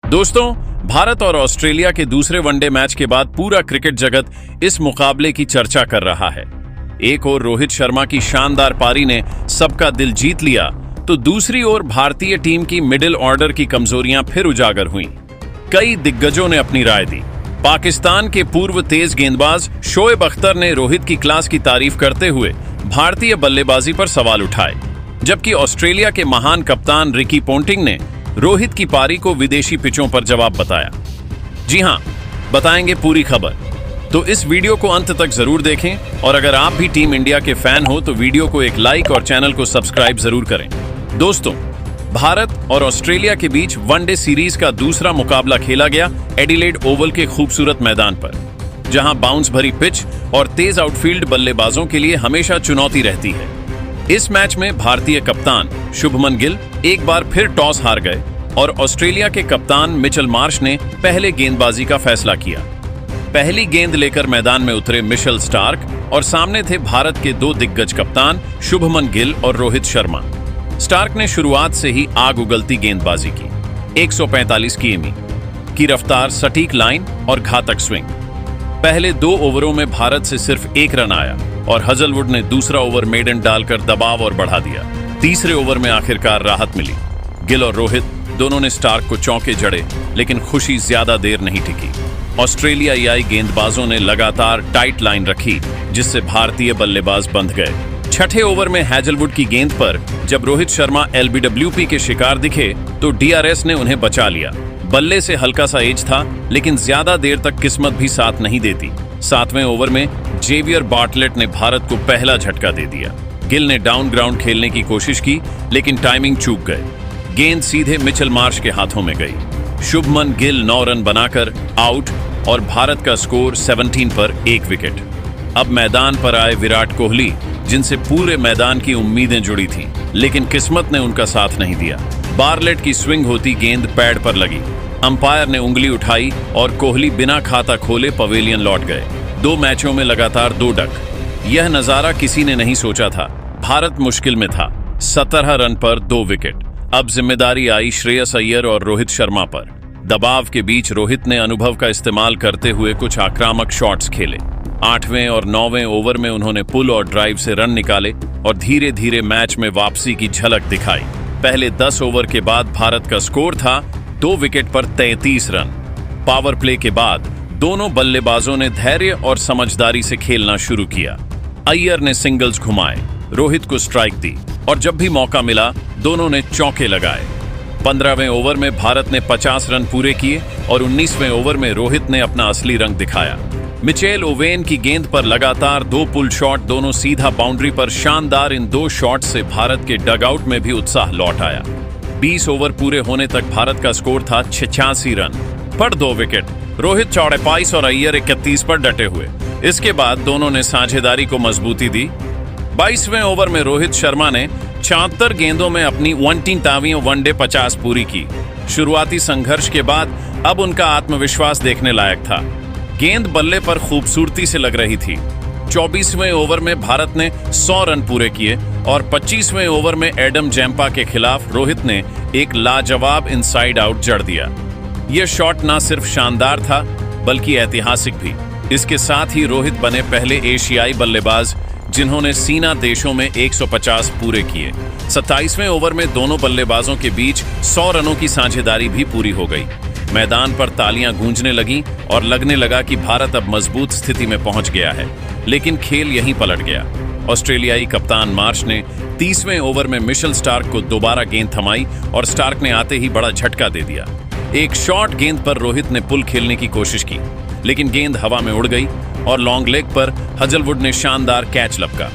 दोस्तों, भारत और ऑस्ट्रेलिया के दूसरे वनडे मैच के बाद पूरा क्रिकेट जगत इस मुकाबले की चर्चा कर रहा है। एक ओर रोहित शर्मा की शानदार पारी ने सबका दिल जीत लिया, तो दूसरी ओर भारतीय टीम की मिडिल ऑर्डर की कमजोरियां फिर उजागर हुईं। कई दिग्गजों ने अपनी राय दी। पाकिस्तान के पूर्व तेज गेंदबाज शोएब अख्तर ने रोहित की क्लास की तारीफ करते हुए भारतीय बल्लेबाजी पर सवाल उठाए, जबकि ऑस्ट्रेलिया के महान कप्तान रिकी पोंटिंग ने रोहित की पारी को विदेशी पिचों पर जवाब बताया। जी हां, बताएंगे पूरी खबर, तो इस वीडियो को अंत तक जरूर देखें। और अगर आप भी टीम इंडिया के फैन हो तो वीडियो को एक लाइक और चैनल को सब्सक्राइब जरूर करें। दोस्तों, भारत और ऑस्ट्रेलिया के बीच वनडे सीरीज का दूसरा मुकाबला खेला गया एडिलेड ओवल के खूबसूरत मैदान पर, जहां बाउंस भरी पिच और तेज आउटफील्ड बल्लेबाजों के लिए हमेशा चुनौती रहती है। इस मैच में भारतीय कप्तान शुभमन गिल एक बार फिर टॉस हार गए और ऑस्ट्रेलिया के कप्तान मिचेल मार्श ने पहले गेंदबाजी का फैसला किया। पहली गेंद लेकर मैदान में उतरे मिशेल स्टार्क और सामने थे भारत के दो दिग्गज कप्तान शुभमन गिल और रोहित शर्मा। स्टार्क ने शुरुआत से ही आग उगलती गेंदबाजी की। 145 किमी की रफ्तार, सटीक लाइन और घातक स्विंग। पहले 2 ओवरों में भारत से सिर्फ 1 रन आया और हजलवुड ने दूसरा ओवर मेडन डालकर दबाव और बढ़ा दिया। तीसरे ओवर में आखिरकार राहत मिली। गिल और रोहित दोनों ने स्टार्क को चौके जड़े, लेकिन खुशी ज्यादा देर नहीं टिकी। ऑस्ट्रेलियाई गेंदबाजों ने लगातार टाइट लाइन रखी, जिससे भारतीय बल्लेबाज बंध गए। छठे ओवर में हैजलवुड की गेंद पर जब रोहित शर्मा LBWP के शिकार दिखे तो DRS ने उन्हें बचा लिया। बल्ले से हल्का सा एज था, लेकिन ज्यादा देर तक किस्मत भी साथ नहीं देती। 7वें ओवर में जेवियर बार्टलेट ने भारत को पहला झटका दे दिया। गिल ने डाउन ग्राउंड खेलने की कोशिश की, लेकिन टाइमिंग चूक गए। गेंद सीधे मिचेल मार्श के हाथों में गई। शुभमन गिल 9 रन बनाकर आउट और भारत का स्कोर 17 पर 1 विकेट। अब मैदान पर आए विराट कोहली, जिनसे पूरे मैदान की उम्मीदें जुड़ी थीं, लेकिन किस्मत ने उनका साथ नहीं दिया। बार्टलेट की स्विंग होती गेंद पैड पर लगी। अंपायर ने उंगली उठाई और कोहली बिना खाता खोले पवेलियन लौट गए। 2 मैचों में लगातार 2 डक। यह नजारा किसी ने नहीं सोचा था। भारत मुश्किल में था। 17 रन पर 2 विकेट। अब जिम्मेदारी आई श्रेयस अय्यर और रोहित शर्मा पर। दबाव के बीच रोहित ने अनुभव का इस्तेमाल करते हुए कुछ आक्रामक शॉट्स खेले। 8वें और 9वें ओवर में उन्होंने पुल और ड्राइव से रन निकाले और धीरे धीरे मैच में वापसी की झलक दिखाई। पहले 10 ओवर के बाद भारत का स्कोर था 2 विकेट पर 33 रन। पावर प्ले के बाद दोनों बल्लेबाजों ने धैर्य और समझदारी से खेलना शुरू किया। अय्यर ने सिंगल्स घुमाए, रोहित को स्ट्राइक दी और जब भी मौका मिला दोनों ने चौके लगाए। 15वें ओवर में भारत ने 50 रन पूरे किए और 19वें ओवर में रोहित ने अपना असली रंग दिखाया। मिचेल ओवेन की गेंद पर लगातार 2 पुल शॉट, दोनों सीधा बाउंड्री पर। शानदार इन 2 शॉट से भारत के डगआउट में भी उत्साह लौट आया। 20 ओवर पूरे होने तक भारत का स्कोर था 86 रन पर 2 विकेट। रोहित 44 और अय्यर 31 पर डटे हुए। इसके बाद दोनों ने साझेदारी को मजबूती दी। 22वें ओवर में रोहित शर्मा ने 76 गेंदों में अपनी 1वीं वनडे 50 पूरी की। शुरुआती संघर्ष के बाद अब उनका आत्मविश्वास देखने लायक था। गेंद बल्ले पर खूबसूरती से लग रही थी। 24वें ओवर में भारत ने 100 रन पूरे किए और 25वें ओवर में एडम जैम्पा के खिलाफ रोहित ने एक लाजवाब इनसाइड आउट जड़ दिया। यह शॉट न सिर्फ शानदार था बल्कि ऐतिहासिक भी। इसके साथ ही रोहित बने पहले एशियाई बल्लेबाज जिन्होंने सीना देशों में 150 पूरे किए। 27वें ओवर में दोनों बल्लेबाजों के बीच 100 रनों की साझेदारी भी पूरी हो गई। मैदान पर तालियां गूंजने लगी और लगने लगा कि भारत अब मजबूत स्थिति में पहुंच गया है, लेकिन खेल यहीं पलट गया। ऑस्ट्रेलियाई कप्तान मार्श ने 30वें ओवर में मिशेल स्टार्क को दोबारा गेंद थमाई और स्टार्क ने आते ही बड़ा झटका दे दिया। एक शॉर्ट गेंद पर रोहित ने पुल खेलने की कोशिश की, लेकिन गेंद हवा में उड़ गई और लॉन्ग लेग पर हजलवुड ने शानदार कैच लपका।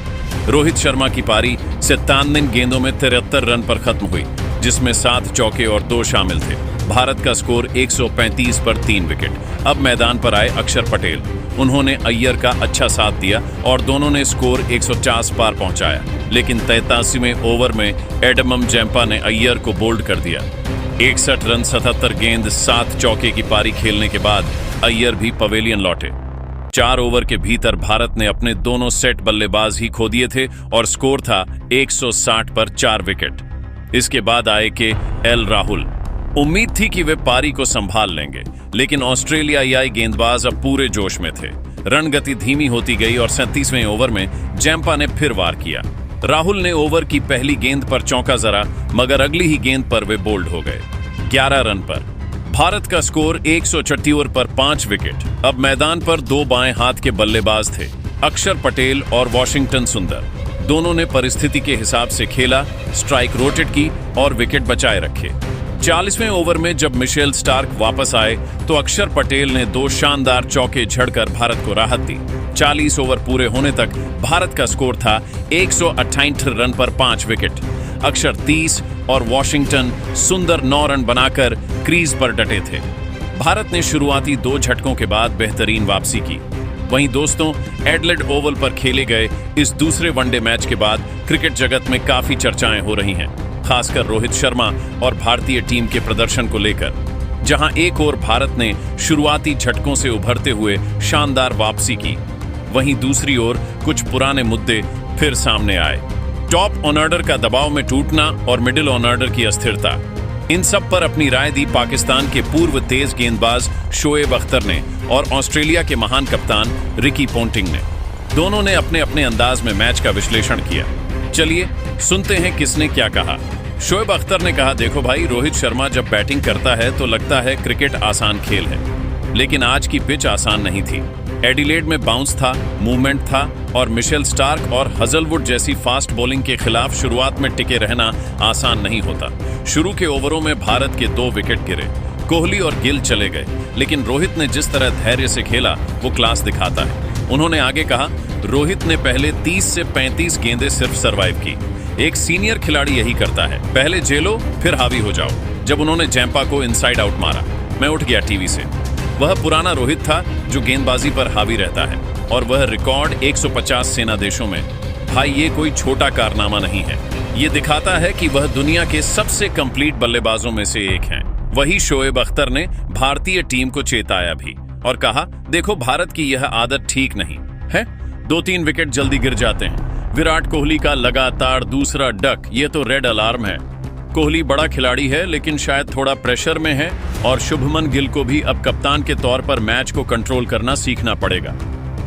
रोहित शर्मा की पारी 97 गेंदों में 73 रन पर खत्म हुई, जिसमें 7 चौके और 2 शामिल थे। भारत का स्कोर 135 पर 3 विकेट। अब मैदान पर आए अक्षर पटेल। उन्होंने अय्यर का अच्छा साथ दिया और दोनों ने स्कोर 150 पार पहुंचाया, लेकिन 83वें ओवर में एडम जैम्पा ने अय्यर को बोल्ड कर दिया। 61 रन 77 गेंद 7 चौके की पारी खेलने के बाद अय्यर भी पवेलियन लौटे। 4 ओवर के भीतर भारत ने अपने दोनों सेट बल्लेबाज ही खो दिए थे और स्कोर था 160 पर 4 विकेट। इसके बाद आए के एल राहुल। उम्मीद थी कि वे पारी को संभाल लेंगे, लेकिन ऑस्ट्रेलियाई गेंदबाज अब पूरे जोश में थे। रन गति धीमी होती गई और 37वें ओवर में जैम्पा ने फिर वार किया। राहुल ने ओवर की पहली गेंद पर चौका जरा, मगर अगली ही गेंद पर वे बोल्ड हो गए। 11 रन पर भारत का स्कोर 136 ओवर पर 5 विकेट। अब मैदान पर दो बाएं हाथ के बल्लेबाज थे, अक्षर पटेल और वॉशिंगटन सुंदर। दोनों ने परिस्थिति के हिसाब से खेला, स्ट्राइक रोटेट की और विकेट बचाए रखे। 40वें ओवर में जब मिशेल स्टार्क वापस आए तो अक्षर पटेल ने 2 शानदार चौके झड़कर भारत को राहत दी। 40 ओवर पूरे होने तक भारत का स्कोर था 168 रन पर 5 विकेट। अक्षर 30 और वॉशिंगटन सुंदर 9 रन बनाकर क्रीज पर डटे थे। भारत ने शुरुआती 2 झटकों के बाद बेहतरीन वापसी की। वहीं दोस्तों, एडलेड ओवल पर खेले गए इस दूसरे वनडे मैच के बाद क्रिकेट जगत में काफी चर्चाएं हो रही हैं, खासकर रोहित शर्मा और भारतीय टीम के प्रदर्शन को लेकर। जहां एक ओर भारत ने शुरुआती झटकों से उभरते हुए शानदार वापसी की, वहीं दूसरी ओर कुछ पुराने मुद्दे फिर सामने आए। टॉप ऑर्डर का दबाव में टूटना और मिडिल ऑर्डर की अस्थिरता, इन सब पर अपनी राय दी पाकिस्तान के पूर्व तेज गेंदबाज शोएब अख्तर ने और ऑस्ट्रेलिया के महान कप्तान रिकी पोंटिंग ने। दोनों ने अपने अपने अंदाज में मैच का विश्लेषण किया। चलिए सुनते हैं किसने क्या कहा। शोएब अख्तर ने कहा, देखो भाई, रोहित शर्मा जब बैटिंग करता है तो लगता है क्रिकेट आसान खेल है, लेकिन आज की पिच आसान नहीं थी। एडिलेड में बाउंस था, मूवमेंट था और मिशेल स्टार्क और हजलवुड जैसी फास्ट बॉलिंग के खिलाफ शुरुआत में टिके रहना आसान नहीं होता। शुरू के ओवरों में भारत के 2 विकेट गिरे, कोहली और गिल चले गए, लेकिन रोहित ने जिस तरह धैर्य से खेला वो क्लास दिखाता है। उन्होंने आगे कहा, रोहित ने पहले 30 से 35 गेंदें सिर्फ सरवाइव की। एक सीनियर खिलाड़ी यही करता है, पहले झेलो फिर हावी हो जाओ। जब उन्होंने जैम्पा को इनसाइड आउट मारा, मैं उठ गया टीवी से। वह पुराना रोहित था जो गेंदबाजी पर हावी रहता है, और वह रिकॉर्ड 150 सेना देशों में। भाई, ये कोई छोटा कारनामा नहीं है, ये दिखाता है कि वह दुनिया के सबसे कंप्लीट बल्लेबाजों में से एक हैं। वही शोएब अख्तर ने भारतीय टीम को चेताया भी और कहा, देखो भारत की यह आदत ठीक नहीं है, 2-3 विकेट जल्दी गिर जाते हैं। विराट कोहली का लगातार दूसरा डक, ये तो रेड अलार्म है। कोहली बड़ा खिलाड़ी है, लेकिन शायद थोड़ा प्रेशर में है, और शुभमन गिल को भी अब कप्तान के तौर पर मैच को कंट्रोल करना सीखना पड़ेगा।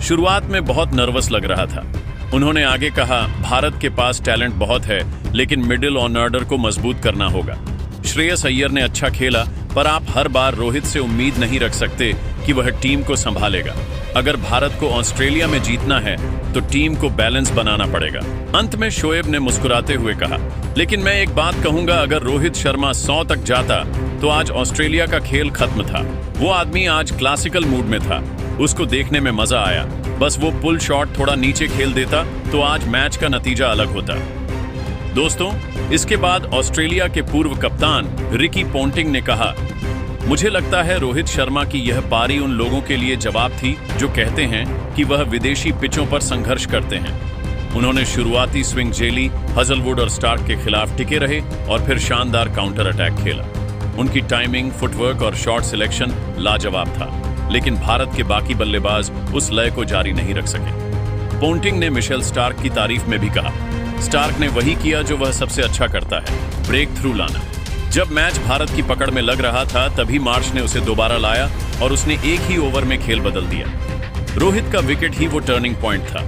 शुरुआत में बहुत नर्वस लग रहा था। उन्होंने आगे कहा, भारत के पास टैलेंट बहुत है, लेकिन मिडिल ऑर्डर को मजबूत करना होगा। श्रेयस अय्यर ने अच्छा खेला, पर आप हर बार रोहित से उम्मीद नहीं रख सकते कि वह टीम को संभालेगा। अगर भारत को ऑस्ट्रेलिया में जीतना है तो टीम को बैलेंस बनाना पड़ेगा। अंत में शोएब ने मुस्कुराते हुए कहा, लेकिन मैं एक बात कहूंगा, अगर रोहित शर्मा 100 तक जाता तो आज ऑस्ट्रेलिया का खेल खत्म था। वो आदमी आज क्लासिकल मूड में था, उसको देखने में मजा आया। बस वो पुल शॉट थोड़ा नीचे खेल देता तो आज मैच का नतीजा अलग होता। दोस्तों, इसके बाद ऑस्ट्रेलिया के पूर्व कप्तान रिकी पोंटिंग ने कहा, मुझे लगता है रोहित शर्मा की यह पारी उन लोगों के लिए जवाब थी जो कहते हैं कि वह विदेशी पिचों पर संघर्ष करते हैं। उन्होंने शुरुआती स्विंग झेली, हजलवुड और स्टार्क के खिलाफ टिके रहे और फिर शानदार काउंटर अटैक खेला। उनकी टाइमिंग, फुटवर्क और शॉट सिलेक्शन लाजवाब था, लेकिन भारत के बाकी बल्लेबाज उस लय को जारी नहीं रख सके। पोंटिंग ने मिशेल स्टार्क की तारीफ में भी कहा, स्टार्क ने वही किया जो वह सबसे अच्छा करता है, ब्रेक थ्रू लाना। जब मैच भारत की पकड़ में लग रहा था तभी मार्श ने उसे दोबारा लाया और उसने एक ही ओवर में खेल बदल दिया। रोहित का विकेट ही वो टर्निंग पॉइंट था।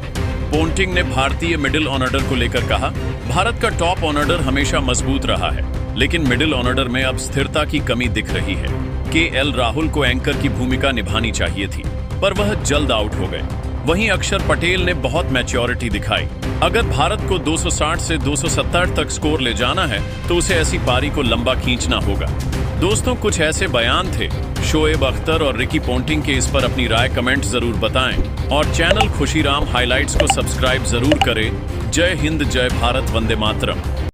पोंटिंग ने भारतीय मिडिल ऑर्डर को लेकर कहा, भारत का टॉप ऑर्डर हमेशा मजबूत रहा है, लेकिन मिडिल ऑर्डर में अब स्थिरता की कमी दिख रही है। केएल राहुल को एंकर की भूमिका निभानी चाहिए थी, पर वह जल्द आउट हो गए। वहीं अक्षर पटेल ने बहुत मैच्योरिटी दिखाई। अगर भारत को 260 से 270 तक स्कोर ले जाना है तो उसे ऐसी पारी को लंबा खींचना होगा। दोस्तों, कुछ ऐसे बयान थे शोएब अख्तर और रिकी पोंटिंग के। इस पर अपनी राय कमेंट जरूर बताएं और चैनल खुशीराम हाइलाइट्स को सब्सक्राइब जरूर करें। जय हिंद, जय भारत, वंदे मातरम।